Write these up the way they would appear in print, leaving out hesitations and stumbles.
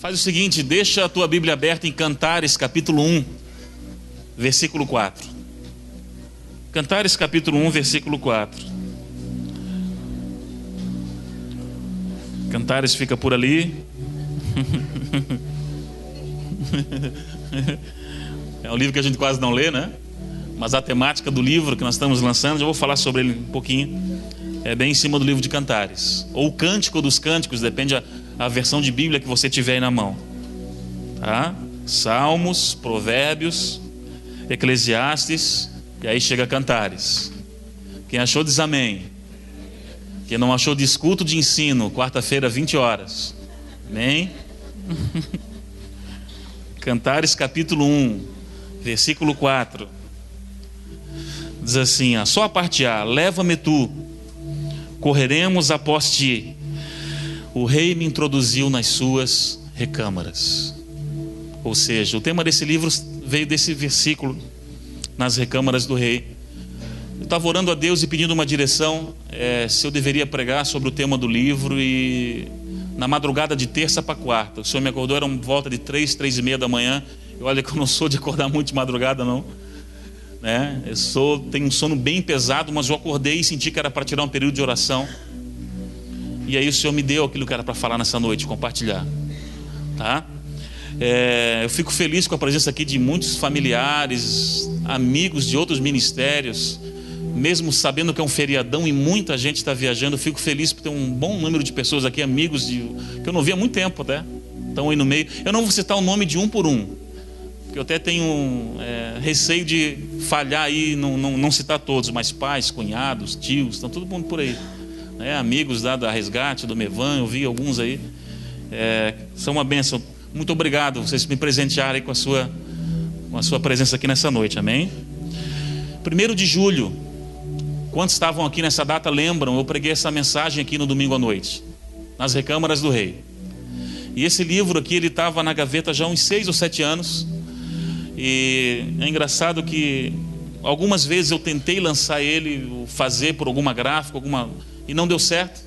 Faz o seguinte, deixa a tua Bíblia aberta em Cantares, capítulo 1, versículo 4. Cantares, capítulo 1, versículo 4. Cantares fica por ali. É um livro que a gente quase não lê, né? Mas a temática do livro que nós estamos lançando, já vou falar sobre ele um pouquinho, é bem em cima do livro de Cantares, ou o Cântico dos Cânticos, depende a versão de Bíblia que você tiver aí na mão, tá? Salmos, Provérbios, Eclesiastes, e aí chega Cantares. Quem achou diz amém. Quem não achou diz culto de ensino, quarta-feira 20 horas, amém? Cantares capítulo 1, versículo 4, diz assim, só a parte A: leva-me tu, correremos após ti, o rei me introduziu nas suas recâmaras. Ou seja, o tema desse livro veio desse versículo, nas recâmaras do rei. Eu estava orando a Deus e pedindo uma direção, se eu deveria pregar sobre o tema do livro, e na madrugada de terça para quarta, o Senhor me acordou, era volta de 3h30 da manhã. Olha que eu não sou de acordar muito de madrugada não, né? Tenho um sono bem pesado, mas eu acordei e senti que era para tirar um período de oração. E aí o Senhor me deu aquilo que era para falar nessa noite, compartilhar, tá? Eu fico feliz com a presença aqui de muitos familiares, amigos de outros ministérios, mesmo sabendo que é um feriadão e muita gente está viajando. Eu fico feliz por ter um bom número de pessoas aqui, amigos que eu não vi há muito tempo, até estão aí no meio. Eu não vou citar o nome de um por um, porque eu até tenho receio de falhar aí, não citar todos, mas pais, cunhados, tios, estão todo mundo por aí, amigos da Resgate, do Mevan, eu vi alguns aí, são uma bênção. Muito obrigado, vocês me presentearem com a sua presença aqui nessa noite, amém? 1º de julho, quantos estavam aqui nessa data lembram? Eu preguei essa mensagem aqui no domingo à noite, nas recâmaras do rei. E esse livro aqui, ele estava na gaveta já há uns 6 ou 7 anos. E é engraçado que algumas vezes eu tentei lançar ele, fazer por alguma gráfica, e não deu certo.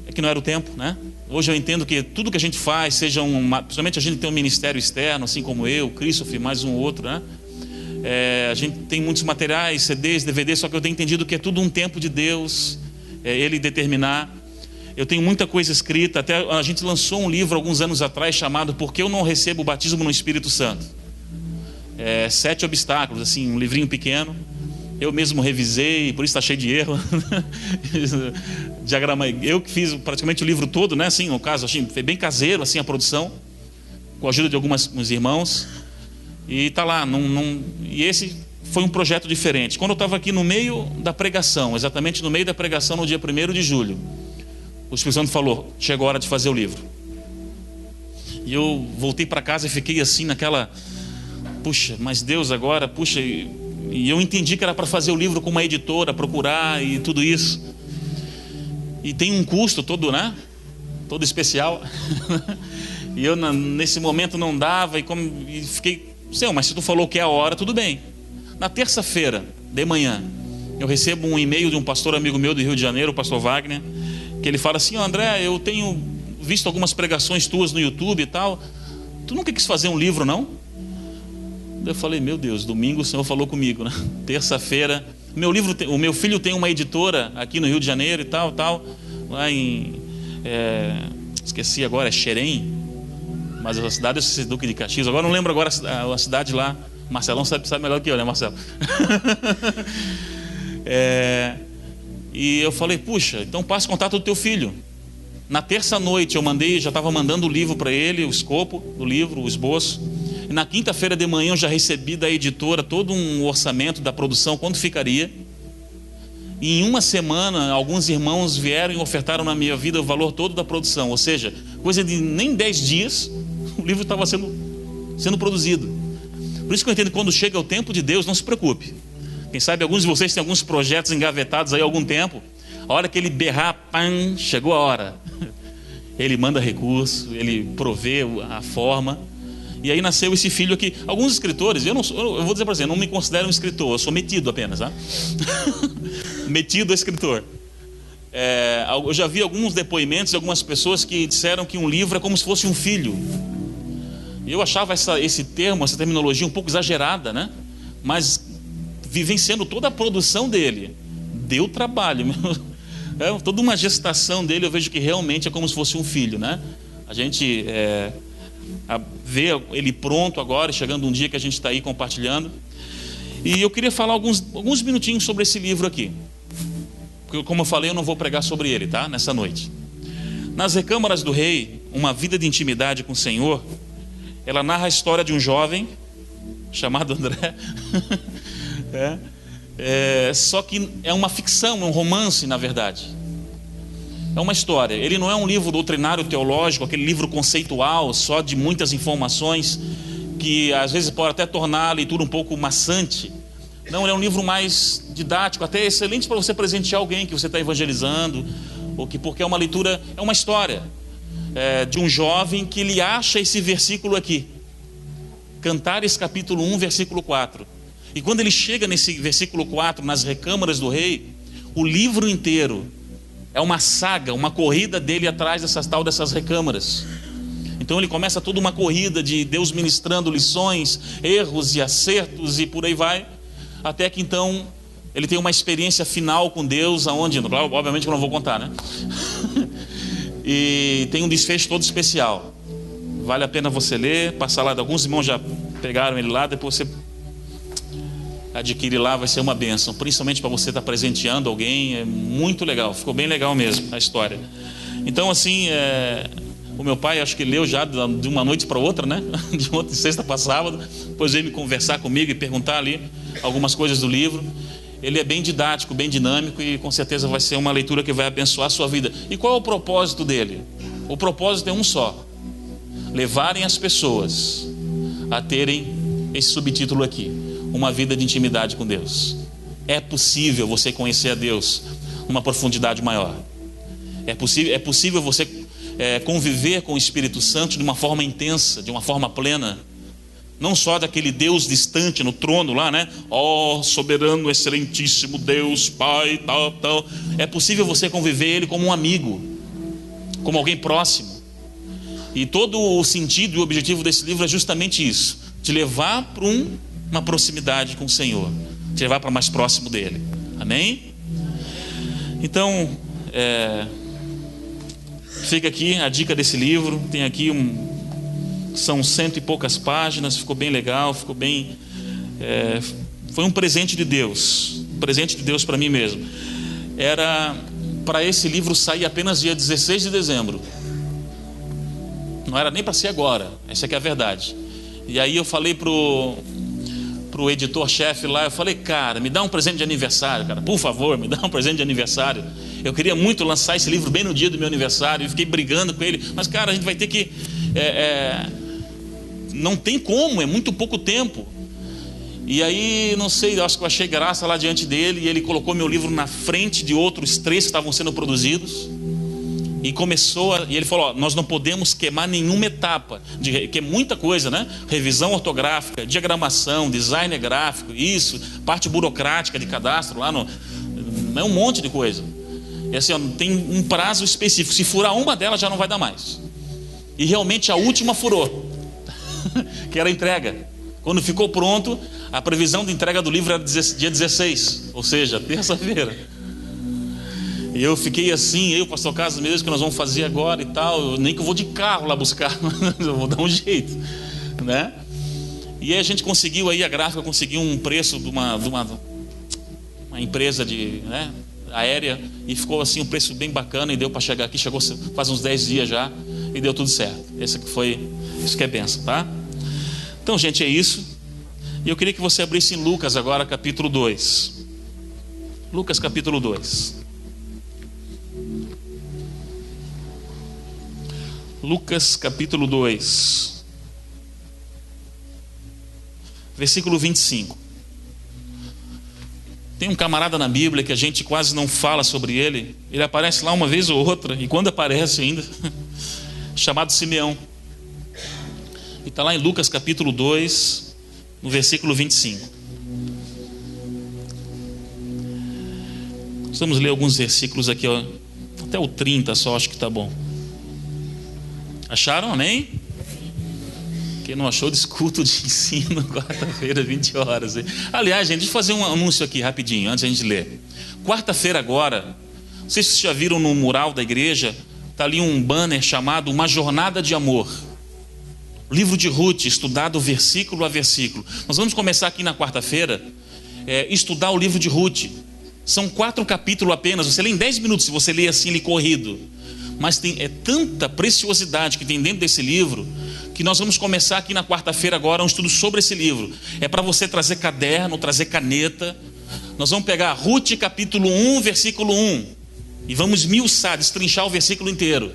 É que não era o tempo, né? Hoje eu entendo que tudo que a gente faz, principalmente a gente tem um ministério externo, assim como eu, Christopher, mais um outro, né? A gente tem muitos materiais, CDs, DVDs, só que eu tenho entendido que é tudo um tempo de Deus, Ele determinar. Eu tenho muita coisa escrita, até a gente lançou um livro alguns anos atrás chamado Por que eu não recebo o batismo no Espírito Santo? 7 obstáculos, assim, um livrinho pequeno. Eu mesmo revisei, por isso está cheio de erro. Diagramei. Eu que fiz praticamente o livro todo, né? Assim, no caso, achei, foi bem caseiro, assim, a produção, com a ajuda de alguns irmãos. E tá lá. E esse foi um projeto diferente. Quando eu estava aqui no meio da pregação, exatamente no meio da pregação, no dia 1º de julho, o Espírito Santo falou: chegou a hora de fazer o livro. E eu voltei para casa e fiquei assim naquela, puxa, mas Deus agora, puxa. E eu entendi que era para fazer o livro com uma editora, procurar e tudo isso. E tem um custo todo, né? Todo especial. E eu nesse momento não dava, e fiquei, Senhor, mas se tu falou que é a hora, tudo bem. Na terça-feira de manhã, eu recebo um e-mail de um pastor amigo meu do Rio de Janeiro, o pastor Wagner, que ele fala assim: André, eu tenho visto algumas pregações tuas no YouTube e tal, tu nunca quis fazer um livro, não? Eu falei, meu Deus, domingo o Senhor falou comigo, né? Terça-feira, o meu filho tem uma editora aqui no Rio de Janeiro e tal, lá em, esqueci agora, é Xerém, mas a cidade é Duque de Caxias, agora não lembro agora a cidade lá. Marcelão sabe melhor que eu, né, Marcelo? E eu falei, puxa, então passa contato do teu filho. Na terça-noite eu já estava mandando o livro para ele, o escopo do livro, o esboço. E na quinta-feira de manhã eu já recebi da editora todo um orçamento da produção, quanto ficaria. E em uma semana, alguns irmãos vieram e ofertaram na minha vida o valor todo da produção. Ou seja, coisa de nem 10 dias, o livro estava sendo produzido. Por isso que eu entendo que quando chega o tempo de Deus, não se preocupe. Quem sabe alguns de vocês têm alguns projetos engavetados aí há algum tempo. A hora que ele berrar, pam, chegou a hora. Ele manda recurso, ele provê a forma. E aí nasceu esse filho aqui. Alguns escritores, eu vou dizer para você, eu não me considero um escritor, eu sou metido apenas, tá? Metido a escritor. Eu já vi alguns depoimentos de algumas pessoas que disseram que um livro é como se fosse um filho. E eu achava esse termo, essa terminologia um pouco exagerada, né? Mas vivenciando toda a produção dele, deu trabalho. Toda uma gestação dele, eu vejo que realmente é como se fosse um filho, né? A gente vê ele pronto agora, chegando um dia que a gente está aí compartilhando. E eu queria falar alguns minutinhos sobre esse livro aqui. Porque, como eu falei, eu não vou pregar sobre ele, tá? Nessa noite. Nas Recâmaras do Rei, uma vida de intimidade com o Senhor, ela narra a história de um jovem chamado André. Só que é uma ficção, é um romance, na verdade. É uma história. Ele não é um livro doutrinário teológico, aquele livro conceitual, só de muitas informações, que às vezes pode até tornar a leitura um pouco maçante. Não, ele é um livro mais didático, até excelente para você presentear alguém que você está evangelizando, porque é uma leitura, é uma história de um jovem que ele acha esse versículo aqui, Cantares capítulo 1, versículo 4. E quando ele chega nesse versículo 4, nas Recâmaras do Rei, o livro inteiro é uma saga, uma corrida dele atrás dessas recâmaras. Então ele começa toda uma corrida de Deus ministrando lições, erros e acertos e por aí vai, até que então ele tem uma experiência final com Deus, aonde, obviamente que eu não vou contar, né? E tem um desfecho todo especial. Vale a pena você ler, passar lá, alguns irmãos já pegaram ele lá, depois você adquire lá, vai ser uma bênção, principalmente para você estar presenteando alguém, é muito legal, ficou bem legal mesmo a história. Então assim, o meu pai acho que leu já de uma noite para outra, né? De sexta para sábado, depois veio me conversar comigo e perguntar ali algumas coisas do livro. Ele é bem didático, bem dinâmico e com certeza vai ser uma leitura que vai abençoar a sua vida. E qual é o propósito dele? O propósito é um só: levarem as pessoas a terem esse subtítulo aqui, uma vida de intimidade com Deus. É possível você conhecer a Deus numa profundidade maior. É possível você conviver com o Espírito Santo de uma forma intensa, de uma forma plena. Não só daquele Deus distante no trono lá, né? Ó, soberano, excelentíssimo Deus, Pai, tal, tal. É possível você conviver Ele como um amigo, como alguém próximo. E todo o sentido e o objetivo desse livro é justamente isso: te levar para uma proximidade com o Senhor, te levar para mais próximo dEle. Amém? Então, fica aqui a dica desse livro. Tem aqui são 100 e poucas páginas, ficou bem legal, ficou bem... foi um presente de Deus para mim mesmo. Era para esse livro sair apenas dia 16 de dezembro. Não era nem para ser agora, essa aqui é a verdade. E aí eu falei pro editor-chefe lá, eu falei: cara, me dá um presente de aniversário, cara, por favor, me dá um presente de aniversário. Eu queria muito lançar esse livro bem no dia do meu aniversário, e fiquei brigando com ele, mas cara, a gente vai ter que... não tem como, é muito pouco tempo. E aí, não sei, eu acho que eu achei graça lá diante dele, e ele colocou meu livro na frente de outros 3 que estavam sendo produzidos. E e ele falou: ó, nós não podemos queimar nenhuma etapa, que é muita coisa, né? Revisão ortográfica, diagramação, design gráfico, isso, parte burocrática de cadastro lá é um monte de coisa. E assim, ó, tem um prazo específico. Se furar uma delas, já não vai dar mais. E realmente a última furou, que era a entrega. Quando ficou pronto, a previsão de entrega do livro era dia 16, ou seja, terça-feira. E eu fiquei assim, pastor Carlos, meu Deus, o que nós vamos fazer agora e tal? Nem que eu vou de carro lá buscar, eu vou dar um jeito, né? E aí a gente conseguiu aí, a gráfica conseguiu um preço de uma empresa aérea, e ficou assim um preço bem bacana, e deu para chegar aqui, chegou faz uns 10 dias já, e deu tudo certo. Isso que é bênção, tá? Então, gente, é isso. E eu queria que você abrisse em Lucas agora, capítulo 2. Lucas, capítulo 2. Lucas capítulo 2, versículo 25. Tem um camarada na Bíblia que a gente quase não fala sobre ele. Ele aparece lá uma vez ou outra, e quando aparece ainda, chamado Simeão. E está lá em Lucas capítulo 2, no versículo 25. Vamos ler alguns versículos aqui, ó. Até o 30 só, acho que está bom. Acharam? Amém? Quem não achou, culto de ensino, quarta-feira, 20 horas. Aliás, gente, deixa eu fazer um anúncio aqui rapidinho, antes de a gente ler. Quarta-feira agora, não sei se vocês já viram no mural da igreja, está ali um banner chamado Uma Jornada de Amor. Livro de Ruth, estudado versículo a versículo. Nós vamos começar aqui na quarta-feira, estudar o livro de Ruth. São 4 capítulos apenas, você lê em 10 minutos, se você lê assim, lê corrido. Mas é tanta preciosidade que tem dentro desse livro, que nós vamos começar aqui na quarta-feira agora um estudo sobre esse livro. É para você trazer caderno, trazer caneta. Nós vamos pegar Ruth capítulo 1, versículo 1, e vamos esmiuçar, destrinchar o versículo inteiro.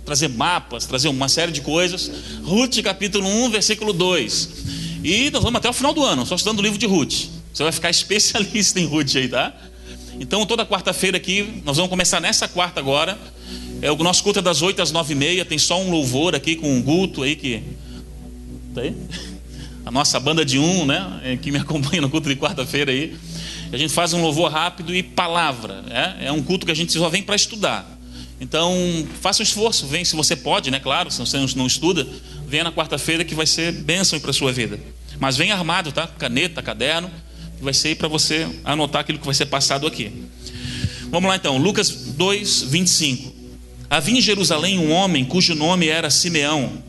Trazer mapas, trazer uma série de coisas. Ruth capítulo 1, versículo 2. E nós vamos até o final do ano, só estudando o livro de Ruth. Você vai ficar especialista em Ruth aí, tá? Então toda quarta-feira aqui, nós vamos começar nessa quarta agora. O nosso culto é das 8 às 9h30. Tem só um louvor aqui com um Guto aí que... Tá aí? A nossa banda de né? Que me acompanha no culto de quarta-feira aí. A gente faz um louvor rápido e palavra. É um culto que a gente só vem para estudar. Então, faça um esforço. Vem se você pode, né? Claro, se você não estuda, venha na quarta-feira que vai ser bênção para a sua vida. Mas vem armado, tá? Caneta, caderno, que vai ser para você anotar aquilo que vai ser passado aqui. Vamos lá então, Lucas 2, 25. Havia em Jerusalém um homem cujo nome era Simeão.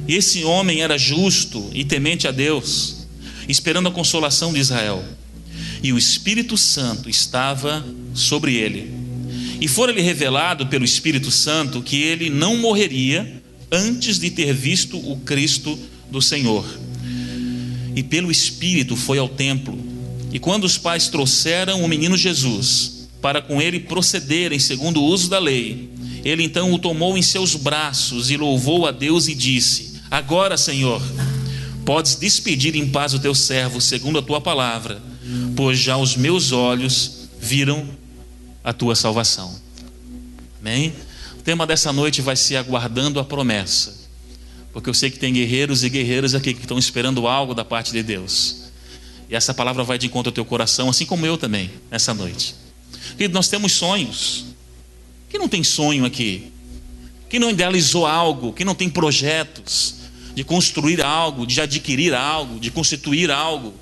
E esse homem era justo e temente a Deus, esperando a consolação de Israel. E o Espírito Santo estava sobre ele. E fora-lhe revelado pelo Espírito Santo que ele não morreria antes de ter visto o Cristo do Senhor. E pelo Espírito foi ao templo. E quando os pais trouxeram o menino Jesus, para com ele procederem segundo o uso da lei, ele então o tomou em seus braços e louvou a Deus e disse: Agora, Senhor, podes despedir em paz o teu servo segundo a tua palavra, pois já os meus olhos viram a tua salvação. Amém? O tema dessa noite vai ser aguardando a promessa, porque eu sei que tem guerreiros e guerreiras aqui que estão esperando algo da parte de Deus, e essa palavra vai de encontro ao teu coração, assim como eu também, nessa noite. Querido, nós temos sonhos. Quem não tem sonho aqui? Quem não idealizou algo? Quem não tem projetos de construir algo, de adquirir algo, de constituir algo?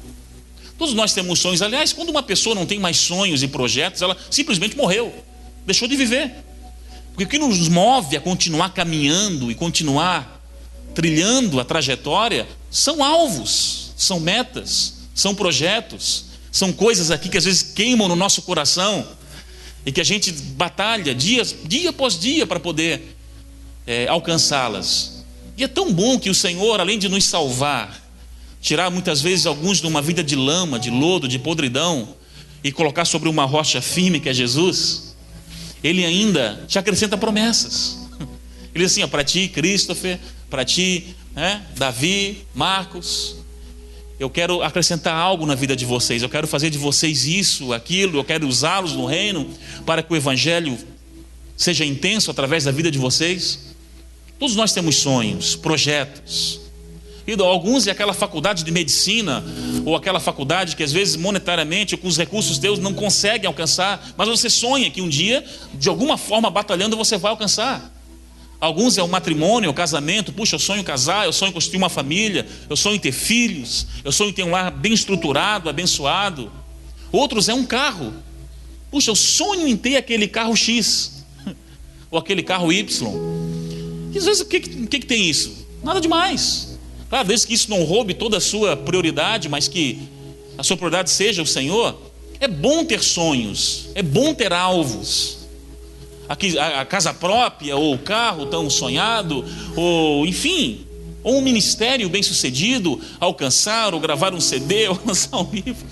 Todos nós temos sonhos. Aliás, quando uma pessoa não tem mais sonhos e projetos, ela simplesmente morreu, deixou de viver. Porque o que nos move a continuar caminhando e continuar trilhando a trajetória são alvos, são metas, são projetos, são coisas aqui que às vezes queimam no nosso coração e que a gente batalha dia após dia para poder alcançá-las. E é tão bom que o Senhor, além de nos salvar, tirar muitas vezes alguns de uma vida de lama, de lodo, de podridão, e colocar sobre uma rocha firme que é Jesus, Ele ainda te acrescenta promessas. Ele diz assim: para ti, Christopher, para ti, Davi, Marcos, eu quero acrescentar algo na vida de vocês, eu quero fazer de vocês isso, aquilo, eu quero usá-los no reino para que o evangelho seja intenso através da vida de vocês. Todos nós temos sonhos, projetos. E alguns é aquela faculdade de medicina, ou aquela faculdade que às vezes monetariamente, com os recursos teus, não consegue alcançar, mas você sonha que um dia, de alguma forma batalhando, você vai alcançar. Alguns é o matrimônio, o casamento. Puxa, eu sonho casar, eu sonho construir uma família, eu sonho ter filhos, eu sonho ter um lar bem estruturado, abençoado. Outros é um carro. Puxa, eu sonho em ter aquele carro X ou aquele carro Y. E às vezes o que tem isso? Nada demais. Claro, desde que isso não roube toda a sua prioridade, mas que a sua prioridade seja o Senhor. É bom ter sonhos, é bom ter alvos. Aqui, a casa própria, ou o carro tão sonhado, ou enfim, ou um ministério bem sucedido, alcançar, ou gravar um CD, ou lançar um livro.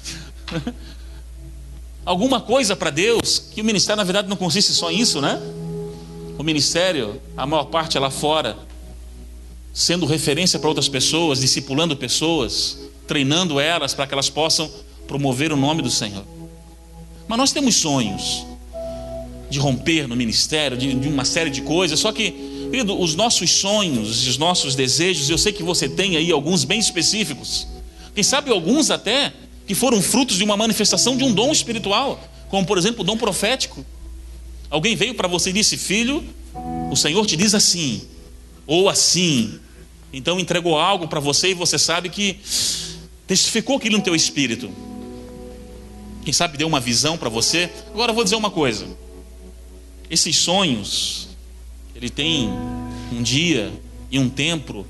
Alguma coisa para Deus, que o ministério na verdade não consiste só nisso, né? O ministério, a maior parte é lá fora, sendo referência para outras pessoas, discipulando pessoas, treinando elas para que elas possam promover o nome do Senhor. Mas nós temos sonhos de romper no ministério, de uma série de coisas. Só que, querido, os nossos sonhos, os nossos desejos, eu sei que você tem aí alguns bem específicos. Quem sabe alguns até que foram frutos de uma manifestação de um dom espiritual, como por exemplo o dom profético. Alguém veio para você e disse: filho, o Senhor te diz assim, ou assim. Então entregou algo para você e você sabe que testificou aquilo no teu espírito. Quem sabe deu uma visão para você. Agora eu vou dizer uma coisa: esses sonhos, ele tem um dia e um tempo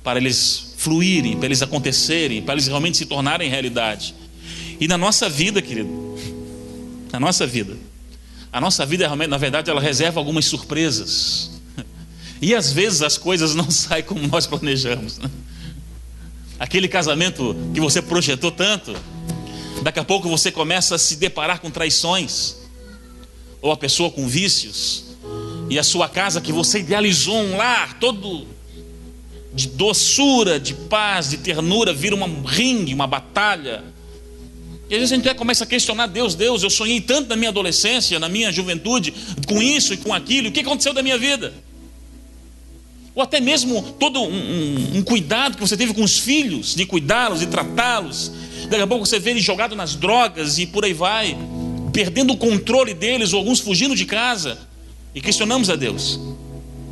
para eles fluírem, para eles acontecerem, para eles realmente se tornarem realidade. E na nossa vida, querido, a nossa vida realmente, na verdade, ela reserva algumas surpresas. E às vezes as coisas não saem como nós planejamos, né? Aquele casamento que você projetou tanto, daqui a pouco você começa a se deparar com traições, ou a pessoa com vícios, e a sua casa que você idealizou, um lar todo de doçura, de paz, de ternura, vira um ringue, uma batalha. E às vezes a gente começa a questionar: Deus, eu sonhei tanto na minha adolescência, na minha juventude, com isso e com aquilo, o que aconteceu da minha vida? Ou até mesmo todo um cuidado que você teve com os filhos, de cuidá-los, de tratá-los. Daqui a pouco você vê eles jogados nas drogas e por aí vai, perdendo o controle deles, ou alguns fugindo de casa. E questionamos a Deus.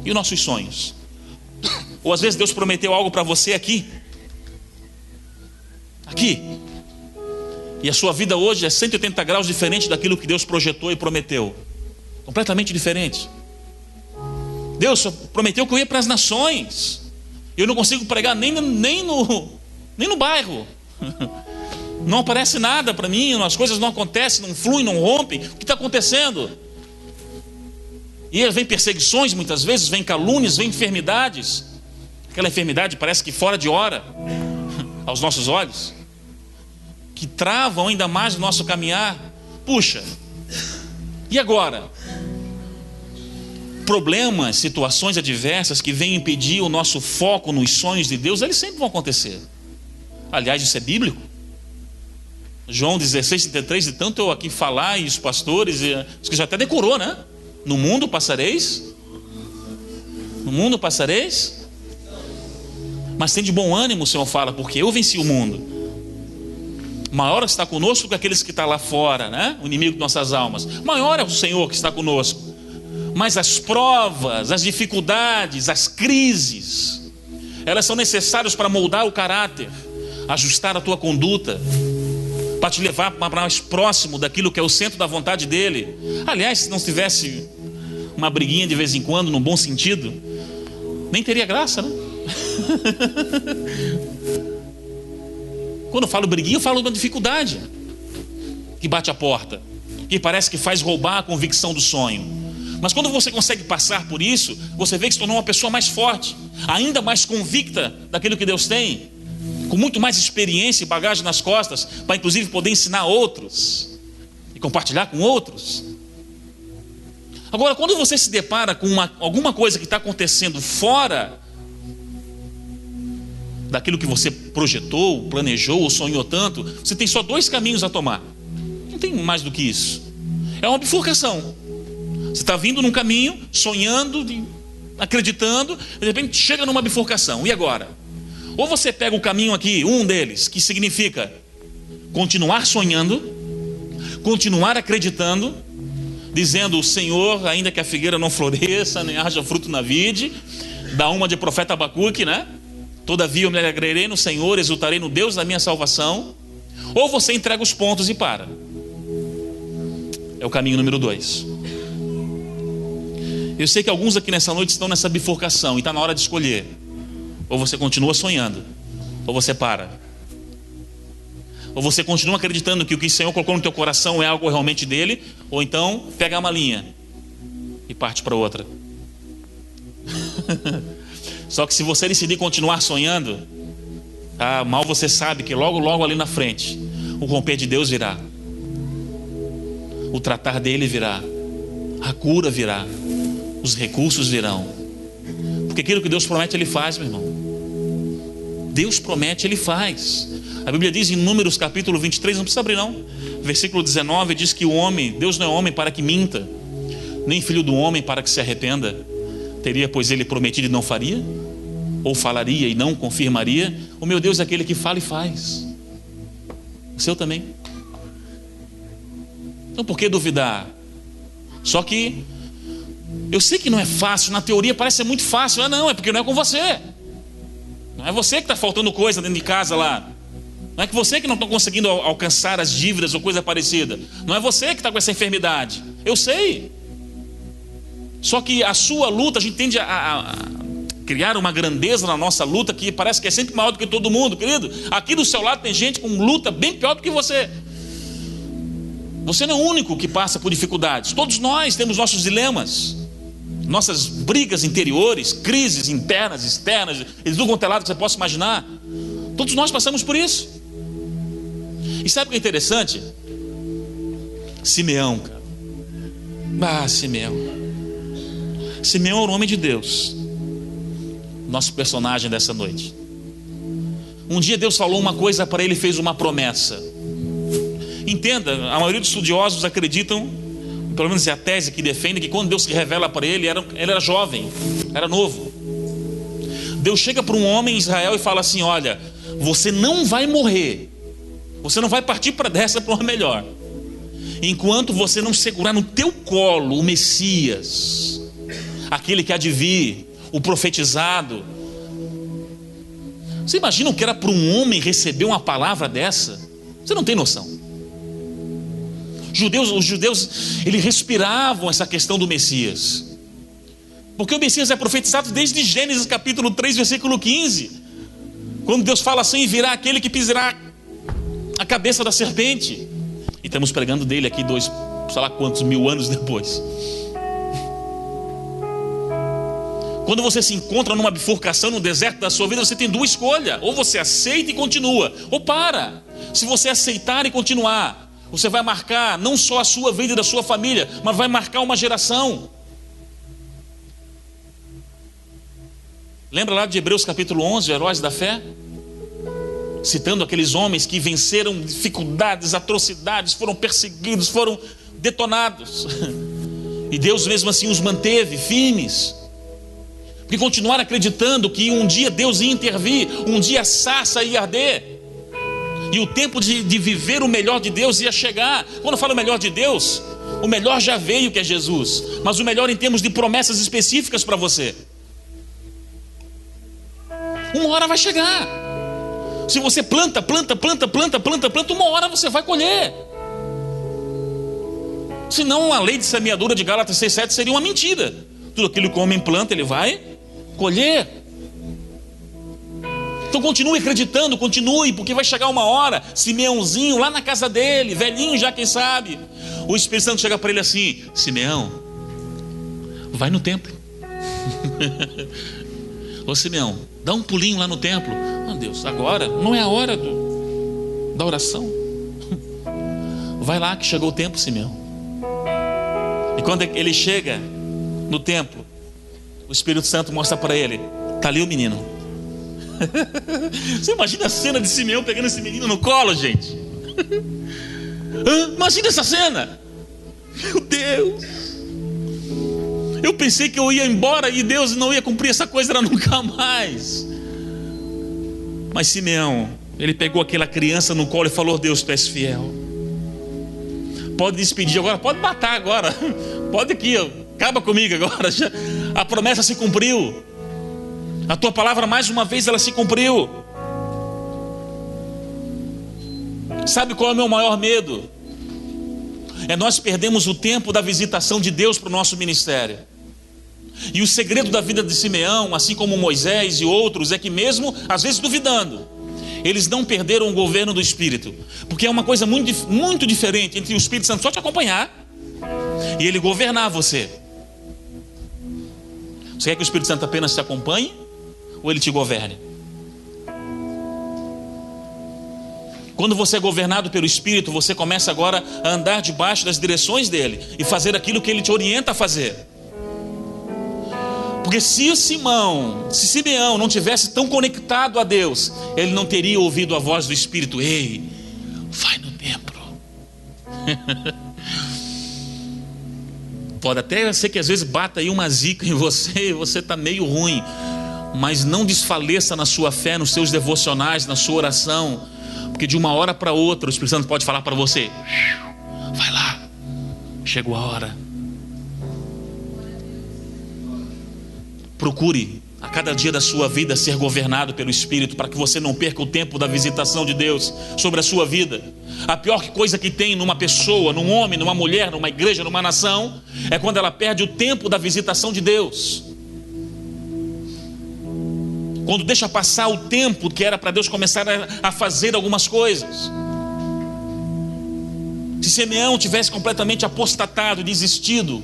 E os nossos sonhos? Ou às vezes Deus prometeu algo para você aqui, e a sua vida hoje é 180 graus diferente daquilo que Deus projetou e prometeu. Completamente diferente. Deus prometeu que eu ia para as nações. Eu não consigo pregar nem no bairro. Não aparece nada para mim, as coisas não acontecem, não fluem, não rompem. O que está acontecendo? E vem perseguições muitas vezes, vem calúnias, vem enfermidades. Aquela enfermidade parece que fora de hora aos nossos olhos, que travam ainda mais o nosso caminhar. Puxa, e agora? Problemas, situações adversas que vêm impedir o nosso foco nos sonhos de Deus, eles sempre vão acontecer. Aliás, isso é bíblico. João 16:33, de tanto eu aqui falar, e os pastores, os que já até decorou, né? No mundo passareis, mas tem de bom ânimo, o Senhor fala, porque eu venci o mundo. Maior está conosco do que aqueles que estão lá fora, né? O inimigo de nossas almas. Maior é o Senhor que está conosco. Mas as provas, as dificuldades, as crises, elas são necessárias para moldar o caráter, ajustar a tua conduta, para te levar para mais próximo daquilo que é o centro da vontade dele. Aliás, se não tivesse uma briguinha de vez em quando, no bom sentido, nem teria graça, né? Quando eu falo briguinha, eu falo de uma dificuldade que bate a porta, que parece que faz roubar a convicção do sonho. Mas quando você consegue passar por isso, você vê que se tornou uma pessoa mais forte, ainda mais convicta daquilo que Deus tem, com muito mais experiência e bagagem nas costas, para inclusive poder ensinar outros e compartilhar com outros. Agora, quando você se depara com alguma coisa que está acontecendo fora daquilo que você projetou, planejou ou sonhou tanto, você tem só dois caminhos a tomar. Não tem mais do que isso. É uma bifurcação. Você está vindo num caminho, sonhando, acreditando, de repente chega numa bifurcação. E agora? Ou você pega o caminho aqui, um deles, que significa continuar sonhando, continuar acreditando, dizendo: o Senhor, ainda que a figueira não floresça, nem haja fruto na vide, dá uma de profeta Abacuque, né? Todavia eu me alegrarei no Senhor, exultarei no Deus da minha salvação. Ou você entrega os pontos e para. É o caminho número 2. Eu sei que alguns aqui nessa noite estão nessa bifurcação e está na hora de escolher. Ou você continua sonhando, ou você para. Ou você continua acreditando que o que o Senhor colocou no teu coração é algo realmente dele, ou então pega a malinha e parte para outra. Só que se você decidir continuar sonhando, mal você sabe que logo ali na frente o romper de Deus virá, o tratar dele virá, a cura virá, os recursos virão. Porque aquilo que Deus promete, Ele faz, meu irmão. Deus promete, Ele faz. A Bíblia diz em Números capítulo 23, não precisa abrir não, versículo 19, diz que Deus não é homem para que minta, nem filho do homem para que se arrependa. Teria, pois, Ele prometido e não faria? Ou falaria e não confirmaria? O meu Deus é aquele que fala e faz. O seu também. Então por que duvidar? Só que eu sei que não é fácil, na teoria parece ser muito fácil. Não, é porque não é com você. Não é você que está faltando coisa dentro de casa lá. Não é que você que não está conseguindo alcançar as dívidas ou coisa parecida. Não é você que está com essa enfermidade. Eu sei. Só que a sua luta, a gente tende a criar uma grandeza na nossa luta que parece que é sempre maior do que todo mundo, querido. Aqui do seu lado tem gente com luta bem pior do que você. Você não é o único que passa por dificuldades. Todos nós temos nossos dilemas, nossas brigas interiores, crises internas, externas, do quanto é lado que você possa imaginar. Todos nós passamos por isso. E sabe o que é interessante? Simeão, cara. Simeão. Simeão é o homem de Deus, nosso personagem dessa noite. Um dia Deus falou uma coisa para ele e fez uma promessa. Entenda, a maioria dos estudiosos acreditam, pelo menos é a tese que defende, que quando Deus se revela para ele, ele era jovem, era novo. Deus chega para um homem em Israel e fala assim: olha, você não vai morrer, você não vai partir para uma melhor, enquanto você não segurar no teu colo o Messias, aquele que há de vir, o profetizado. Você imagina o que era para um homem receber uma palavra dessa? Você não tem noção. Os judeus, eles respiravam essa questão do Messias, porque o Messias é profetizado desde Gênesis capítulo 3, versículo 15, quando Deus fala assim: virá aquele que pisará a cabeça da serpente. E estamos pregando dele aqui sei lá quantos mil anos depois. Quando você se encontra numa bifurcação no deserto da sua vida, você tem duas escolhas: ou você aceita e continua, ou para. Se você aceitar e continuar, você vai marcar não só a sua vida e da sua família, mas vai marcar uma geração. Lembra lá de Hebreus capítulo 11, heróis da fé? Citando aqueles homens que venceram dificuldades, atrocidades, foram perseguidos, foram detonados. E Deus mesmo assim os manteve firmes, porque continuaram acreditando que um dia Deus ia intervir, um dia a sarça ia arder, e o tempo de viver o melhor de Deus ia chegar. Quando eu falo o melhor de Deus, o melhor já veio, que é Jesus, mas o melhor em termos de promessas específicas para você. Uma hora vai chegar. Se você planta, uma hora você vai colher. Senão a lei de semeadura de Gálatas 6,7 seria uma mentira. Tudo aquilo que o homem planta, ele vai colher. Então continue acreditando, continue, porque vai chegar uma hora, Simeãozinho lá na casa dele, velhinho já, quem sabe, o Espírito Santo chega para ele assim: Simeão, vai no templo. Ô Simeão, dá um pulinho lá no templo. Oh Deus, agora não é a hora da oração. Vai lá que chegou o tempo, Simeão. E quando ele chega no templo, o Espírito Santo mostra para ele: está ali o menino. Você imagina a cena de Simeão pegando esse menino no colo, gente? Imagina essa cena. Meu Deus, eu pensei que eu ia embora e Deus não ia cumprir essa coisa nunca mais. Mas Simeão, ele pegou aquela criança no colo e falou: Deus, tu és fiel. Pode despedir agora, pode matar agora, pode aqui, acaba comigo agora. A promessa se cumpriu. A tua palavra mais uma vez ela se cumpriu. Sabe qual é o meu maior medo? É nós perdemos o tempo da visitação de Deus para o nosso ministério. E o segredo da vida de Simeão, assim como Moisés e outros, é que mesmo às vezes duvidando, eles não perderam o governo do Espírito. Porque é uma coisa muito diferente entre o Espírito Santo só te acompanhar e ele governar você. Você quer que o Espírito Santo apenas te acompanhe ou ele te governe? Quando você é governado pelo Espírito, você começa agora a andar debaixo das direções dele e fazer aquilo que ele te orienta a fazer. Porque se Simeão não tivesse tão conectado a Deus, ele não teria ouvido a voz do Espírito: ei, vai no templo. Pode até ser que às vezes bata aí uma zica em você e você está meio ruim, mas não desfaleça na sua fé, nos seus devocionais, na sua oração, porque de uma hora para outra o Espírito Santo pode falar para você: vai lá, chegou a hora. Procure a cada dia da sua vida ser governado pelo Espírito, para que você não perca o tempo da visitação de Deus sobre a sua vida. A pior coisa que tem numa pessoa, num homem, numa mulher, numa igreja, numa nação, é quando ela perde o tempo da visitação de Deus. Quando deixa passar o tempo que era para Deus começar a fazer algumas coisas. Se Simeão tivesse completamente apostatado, desistido,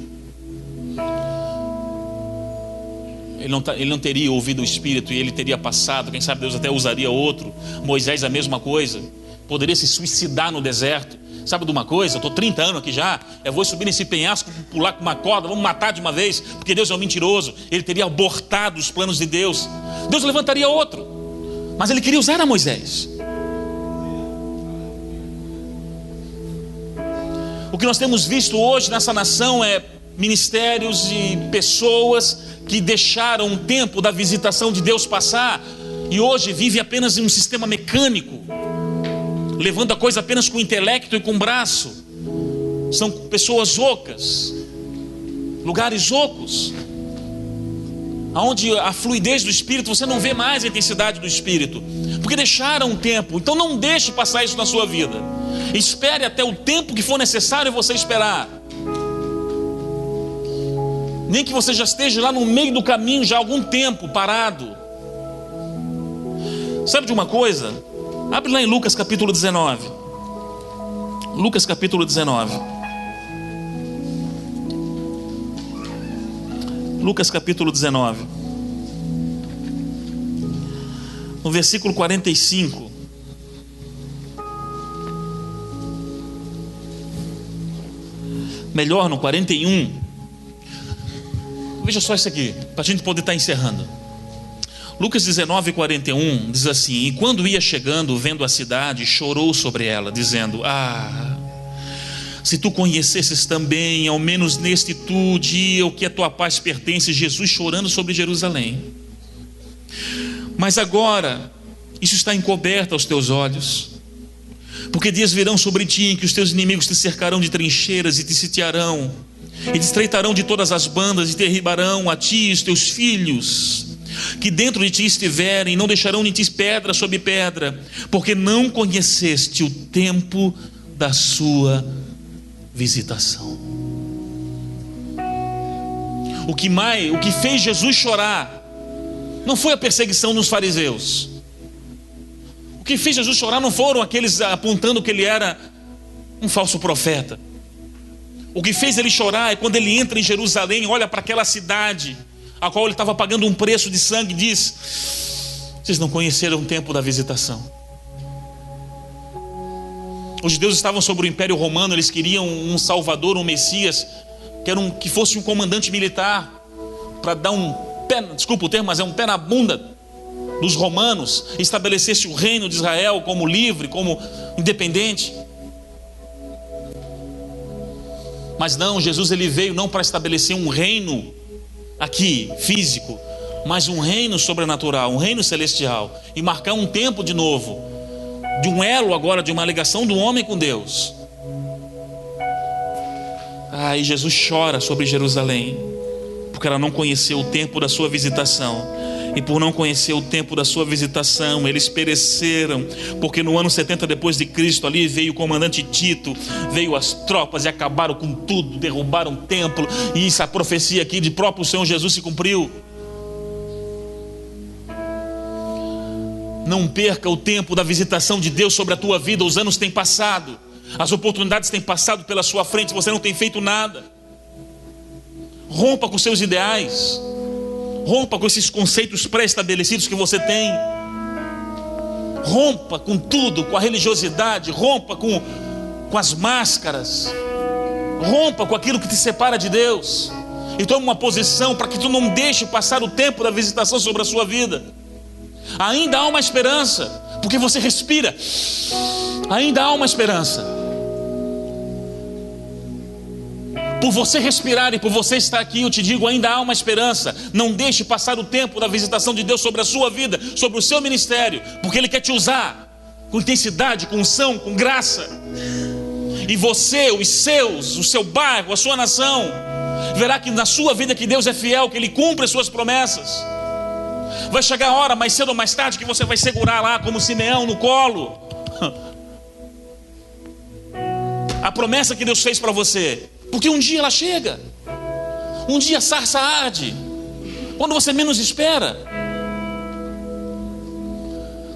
ele não teria ouvido o Espírito e ele teria passado. Quem sabe Deus até usaria outro. Moisés a mesma coisa, poderia se suicidar no deserto. Sabe de uma coisa? Eu estou 30 anos aqui já, eu vou subir nesse penhasco, pular com uma corda, vamos matar de uma vez, porque Deus é um mentiroso. Ele teria abortado os planos de Deus. Deus levantaria outro, mas ele queria usar a Moisés. O que nós temos visto hoje nessa nação é ministérios e pessoas que deixaram o tempo da visitação de Deus passar e hoje vive apenas em um sistema mecânico, levando a coisa apenas com o intelecto e com o braço. São pessoas ocas, lugares ocos, onde a fluidez do Espírito, você não vê mais a intensidade do Espírito, porque deixaram um tempo. Então não deixe passar isso na sua vida. Espere até o tempo que for necessário você esperar. Nem que você já esteja lá no meio do caminho já há algum tempo parado. Sabe de uma coisa? Abre lá em Lucas capítulo 19. Lucas capítulo 19. Lucas capítulo 19. No versículo 45. Melhor, no 41. Veja só isso aqui, para a gente poder estar encerrando. Lucas 19, 41 diz assim: e quando ia chegando, vendo a cidade, chorou sobre ela, dizendo: se tu conhecesses também, ao menos neste tu dia, o que a tua paz pertence. Jesus chorando sobre Jerusalém. Mas agora, isso está encoberto aos teus olhos, porque dias virão sobre ti em que os teus inimigos te cercarão de trincheiras e te sitiarão, e te estreitarão de todas as bandas, e te derribarão a ti e os teus filhos que dentro de ti estiverem, não deixarão de ti pedra sobre pedra, porque não conheceste o tempo da sua visitação. O que fez Jesus chorar não foi a perseguição dos fariseus. O que fez Jesus chorar não foram aqueles apontando que ele era um falso profeta. O que fez ele chorar é quando ele entra em Jerusalém, olha para aquela cidade a qual ele estava pagando um preço de sangue, e diz: vocês não conheceram o tempo da visitação. Os judeus estavam sobre o Império Romano, eles queriam um salvador, um Messias, que fosse um comandante militar, para dar um pé, desculpa o termo, mas é um pé na bunda dos romanos, estabelecesse o reino de Israel como livre, como independente. Mas não, Jesus ele veio não para estabelecer um reino aqui, físico, mas um reino sobrenatural, um reino celestial, e marcar um tempo de novo, de um elo agora, de uma ligação do homem com Deus. E Jesus chora sobre Jerusalém, porque ela não conheceu o tempo da sua visitação. E por não conhecer o tempo da sua visitação, eles pereceram, porque no ano 70 depois de Cristo, ali veio o comandante Tito, veio as tropas e acabaram com tudo, derrubaram o templo, e essa profecia aqui de próprio Senhor Jesus se cumpriu. Não perca o tempo da visitação de Deus sobre a tua vida. Os anos têm passado, as oportunidades têm passado pela sua frente, você não tem feito nada. Rompa com seus ideais, rompa com esses conceitos pré-estabelecidos que você tem. Rompa com tudo, com a religiosidade, rompa com as máscaras, rompa com aquilo que te separa de Deus, e tome uma posição para que tu não deixe passar o tempo da visitação sobre a sua vida. Ainda há uma esperança, porque você respira. Ainda há uma esperança. Por você respirar e por você estar aqui, eu te digo, ainda há uma esperança. Não deixe passar o tempo da visitação de Deus sobre a sua vida, sobre o seu ministério, porque Ele quer te usar com intensidade, com unção, com graça. E você, os seus, o seu bairro, a sua nação, Verá que na sua vida que Deus é fiel, que Ele cumpre as suas promessas. Vai chegar a hora, mais cedo ou mais tarde, que você vai segurar lá como Simeão no colo a promessa que Deus fez para você. Porque um dia ela chega. Um dia a sarça arde, quando você menos espera.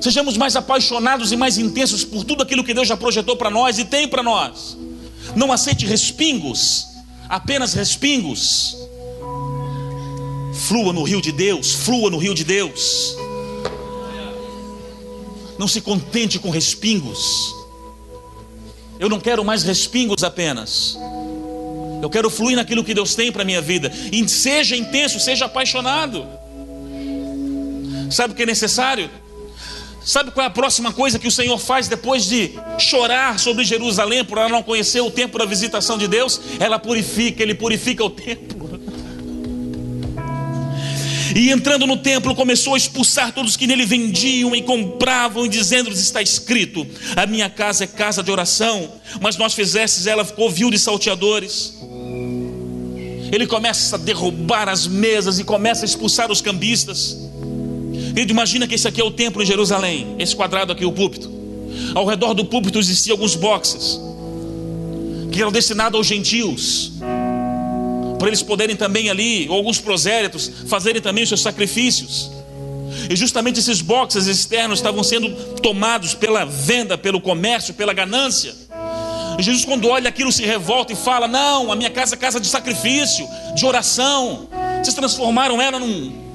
Sejamos mais apaixonados e mais intensos por tudo aquilo que Deus já projetou para nós e tem para nós. Não aceite respingos, apenas respingos. Flua no rio de Deus, flua no rio de Deus. Não se contente com respingos. Eu não quero mais respingos apenas. Eu quero fluir naquilo que Deus tem para a minha vida. E seja intenso, seja apaixonado. Sabe o que é necessário? Sabe qual é a próxima coisa que o Senhor faz depois de chorar sobre Jerusalém por ela não conhecer o tempo da visitação de Deus? Ele purifica o templo. E entrando no templo começou a expulsar todos que nele vendiam e compravam, e dizendo-lhes: está escrito, a minha casa é casa de oração, mas nós fizestes ela covil de salteadores. Ele começa a derrubar as mesas e começa a expulsar os cambistas. Ele imagina que esse aqui é o templo em Jerusalém, esse quadrado aqui, o púlpito. Ao redor do púlpito existiam alguns boxes que eram destinados aos gentios, para eles poderem também ali, ou alguns prosélitos, fazerem também os seus sacrifícios. E justamente esses boxes externos estavam sendo tomados pela venda, pelo comércio, pela ganância. E Jesus, quando olha aquilo, se revolta e fala: não, a minha casa é casa de sacrifício, de oração. Vocês transformaram ela num...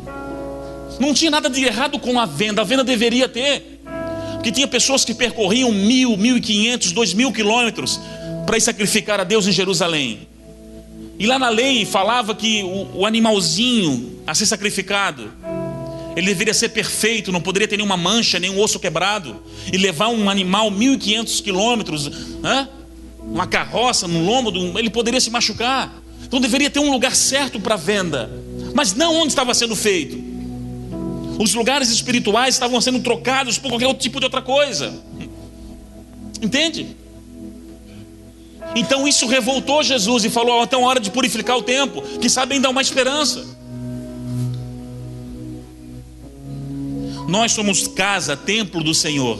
Não tinha nada de errado com a venda deveria ter, porque tinha pessoas que percorriam 1.000, 1.500, 2.000 quilômetros para ir sacrificar a Deus em Jerusalém. E lá na lei falava que o animalzinho a ser sacrificado, ele deveria ser perfeito, não poderia ter nenhuma mancha, nenhum osso quebrado. E levar um animal 1.500 quilômetros, uma carroça no lombo, ele poderia se machucar. Então deveria ter um lugar certo para venda, mas não onde estava sendo feito. Os lugares espirituais estavam sendo trocados por qualquer outro tipo de outra coisa. Entende? Então isso revoltou Jesus e falou: então é hora de purificar o templo, que sabe ainda há uma esperança. Nós somos casa, templo do Senhor.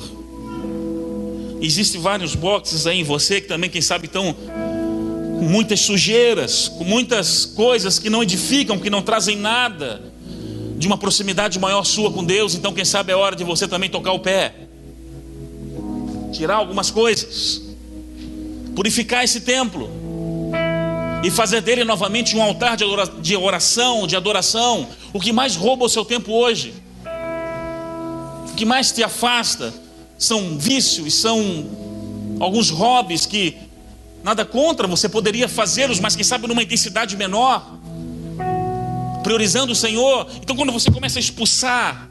Existem vários boxes aí em você que também, quem sabe, estão com muitas sujeiras, com muitas coisas que não edificam, que não trazem nada de uma proximidade maior sua com Deus. Então quem sabe é hora de você também tocar o pé, tirar algumas coisas, purificar esse templo e fazer dele novamente um altar de oração, de adoração. O que mais rouba o seu tempo hoje, o que mais te afasta, são vícios, são alguns hobbies que, nada contra, você poderia fazê-los, mas quem sabe numa intensidade menor, priorizando o Senhor. Então quando você começa a expulsar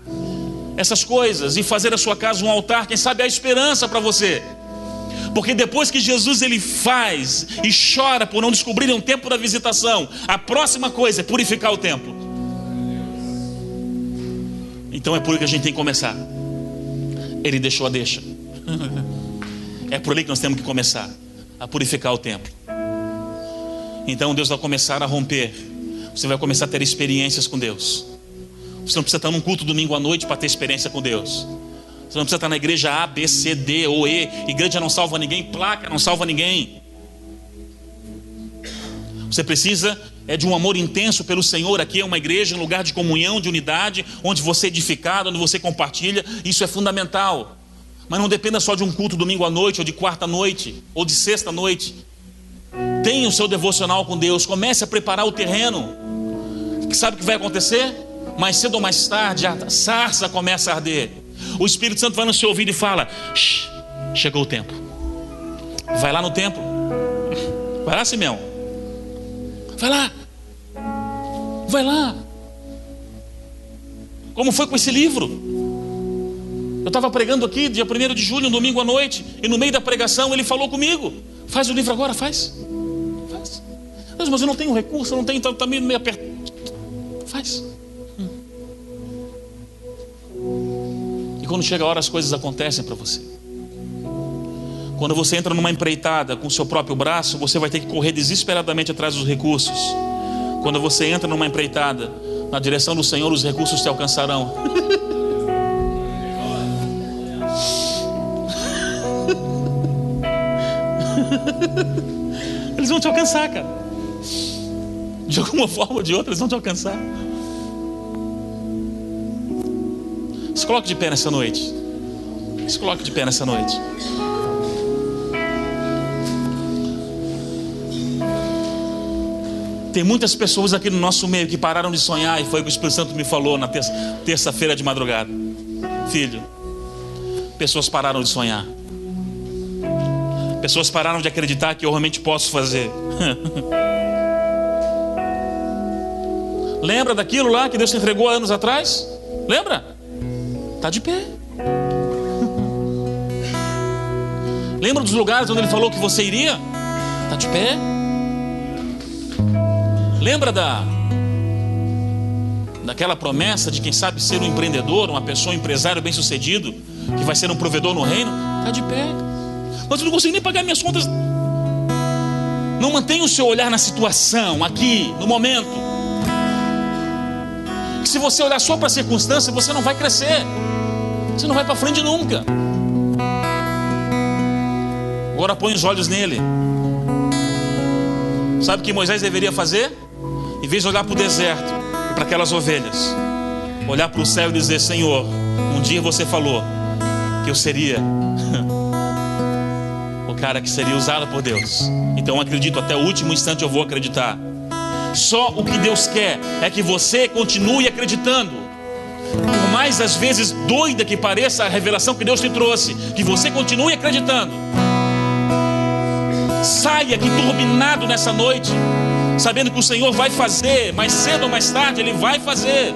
essas coisas e fazer a sua casa um altar, quem sabe há esperança para você. Porque depois que Jesus ele faz e chora por não descobrirem o tempo da visitação, a próxima coisa é purificar o templo. Então é por aí que a gente tem que começar. Ele deixou a deixa. É por aí que nós temos que começar a purificar o templo. Então Deus vai começar a romper. Você vai começar a ter experiências com Deus. Você não precisa estar num culto domingo à noite para ter experiência com Deus. Você não precisa estar na igreja A, B, C, D ou E. Igreja não salva ninguém, placa não salva ninguém. Você precisa de um amor intenso pelo Senhor. Aqui é uma igreja, um lugar de comunhão, de unidade, onde você é edificado, onde você compartilha. Isso é fundamental. Mas não dependa só de um culto domingo à noite, ou de quarta noite, ou de sexta noite. Tenha o seu devocional com Deus. Comece a preparar o terreno. Sabe o que vai acontecer? Mais cedo ou mais tarde a sarça começa a arder. O Espírito Santo vai no seu ouvido e fala: chegou o tempo. Vai lá no templo. Vai lá, Simeão. Vai lá. Vai lá. Como foi com esse livro? Eu estava pregando aqui dia 1º de julho, um domingo à noite, e no meio da pregação ele falou comigo: faz o livro agora, faz. Mas eu não tenho recurso, eu não tenho, está meio apertado. Faz. E quando chega a hora, as coisas acontecem para você. Quando você entra numa empreitada com o seu próprio braço, você vai ter que correr desesperadamente atrás dos recursos. Quando você entra numa empreitada na direção do Senhor, os recursos te alcançarão. Eles vão te alcançar, cara. De alguma forma ou de outra, eles vão te alcançar. Se coloque de pé nessa noite. Se coloque de pé nessa noite. Tem muitas pessoas aqui no nosso meio que pararam de sonhar, e foi o que o Espírito Santo me falou na terça-feira de madrugada. Filho, pessoas pararam de sonhar. Pessoas pararam de acreditar que eu realmente posso fazer. Lembra daquilo lá que Deus te entregou há anos atrás? Lembra? Está de pé. Lembra dos lugares onde Ele falou que você iria? Está de pé. Lembra daquela promessa de quem sabe ser um empreendedor, uma pessoa, um empresário bem sucedido, que vai ser um provedor no reino? Está de pé. Mas eu não consigo nem pagar minhas contas. Não mantenha o seu olhar na situação, aqui, no momento. Que se você olhar só para a circunstância, você não vai crescer. Você não vai para frente nunca. Agora põe os olhos nele. Sabe o que Moisés deveria fazer? Em vez de olhar para o deserto e para aquelas ovelhas, olhar para o céu e dizer: Senhor, um dia você falou que eu seria o cara que seria usado por Deus. Então eu acredito, até o último instante eu vou acreditar. Só o que Deus quer é que você continue acreditando. Por mais às vezes doida que pareça a revelação que Deus te trouxe, que você continue acreditando. Saia aqui turbinado nessa noite, sabendo que o Senhor vai fazer, mais cedo ou mais tarde Ele vai fazer.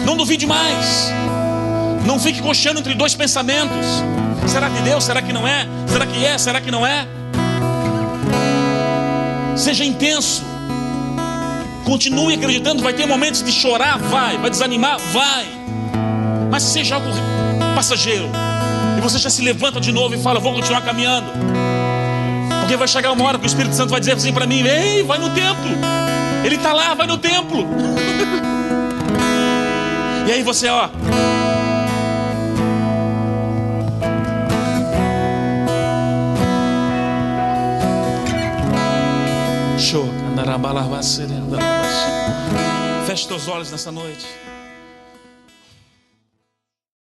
Não duvide mais. Não fique cocheando entre dois pensamentos. Será que Deus? Será que não é? Será que é? Será que não é? Seja intenso. Continue acreditando. Vai ter momentos de chorar, vai desanimar, vai. Mas seja algo passageiro. E você já se levanta de novo e fala: vou continuar caminhando. Porque vai chegar uma hora que o Espírito Santo vai dizer assim para mim: ei, vai no templo. Ele está lá, vai no templo. E aí você, ó, feche teus olhos nessa noite.